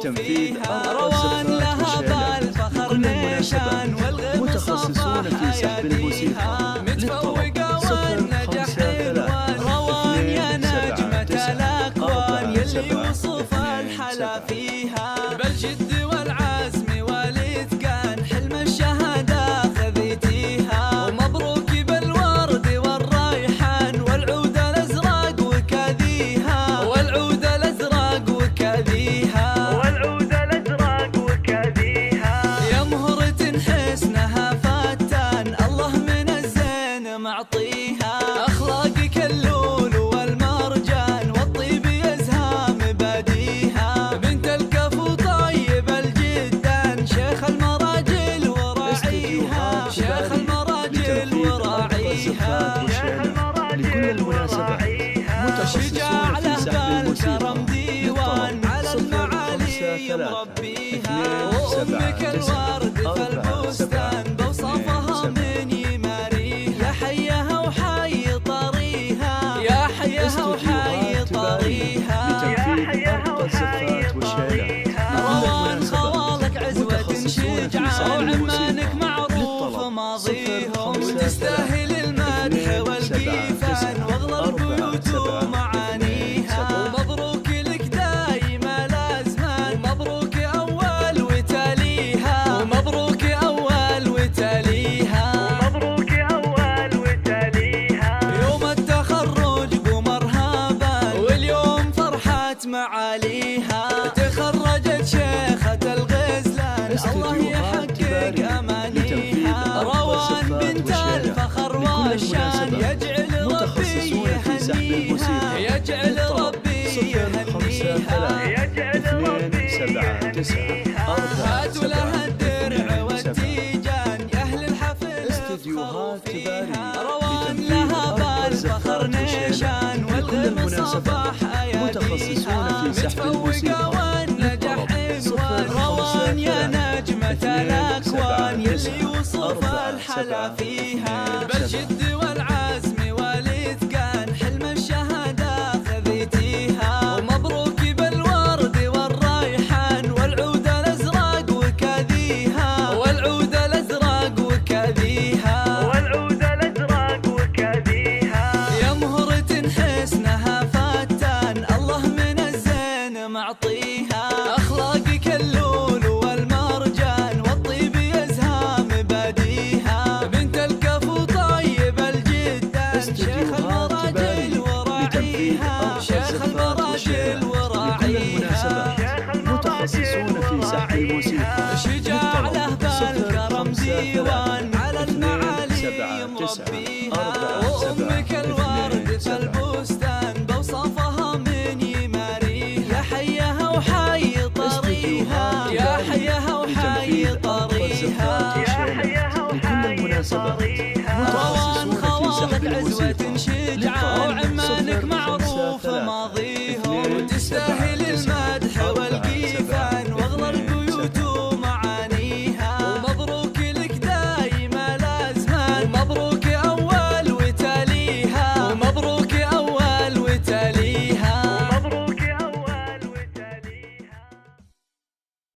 لتنفيذ روان لها بالفخر نيشان والغيب متخصصون في سحب الموسيقى متفوقة والنجاح عنوان روان يا نجمة الأكوان يلي وصف الحلا فيها بالجد والعزم والإتقان حلم الشهادة خذيتيها ومبروك بالورد والريحان والعود الأزرق وكذيها والعود الأزرق وكذيها والعود الأزرق وكذيها يا مهرة حسنها فتان الله من الزين معطيها أخلاقك اللول والمرجان والطيب يزهى مباديها بنت الكفو طيب الجدان شيخ المراجل وراعيها شيخ المراجل وراعيها لكل المناسبات شجاع له بالكرم الموسيقى ديوان على المعالي مربيها وأمك الورد في البستان بوصفها من يماريها يا حيها وحي طريها يا حيها وحي طريها يا حيها وحي طريها روان خوالك عزوة شجعة وعمانك معروف ماضيهم وتستاهل المدح والقيفان واغلى البيوت ومعانيها ومبروك لك دايم الازمان ومبروك اول وتاليها ومبروك اول وتاليها ومبروك اول وتاليها يوم التخرج ومرحبا واليوم فرحة معاليها تخرجت شيخة الغزلان الله يحقق امانيها روان بنت الفخر والشان يجعل ربي يهنيها يجعل ربي يهنيها يجعل ربي يهنيها هاتوا لها الدرع والتيجان يا اهل الحفل افخروا فيها روان لها بالفخر نيشان والغيب صباح اياديها متفوقة والنجاح عنوان روان يا نجمة الأكوان يلي وصف الحلا فيها بالجد والعزم والإتقان حلم الشهادة خذيتيها ومبروك بالورد والريحان والعود الأزرق وكذيها والعود الأزرق وكذيها والعود الأزرق وكذيها يا مهرة حسنها فتان الله من الزين معطيها أخلاقك اللول والمرجان والطيب يزهى مباديها بنت الكفو طيب الجدان شيخ المراجل وراعيها شيخ المراجل وراعيها متخصصون في سحب الموسيقى شجاع له بالكرم ديوان على المعالي مربيها وأمك الورد في البستان بوصفها من يماريها يا حيها وحي طريها يا حيها وحي طريها يا حيها وحي طريها روان خوالك عزوة شجعة وعمانك معروف ماضيهم وتستاهل المدح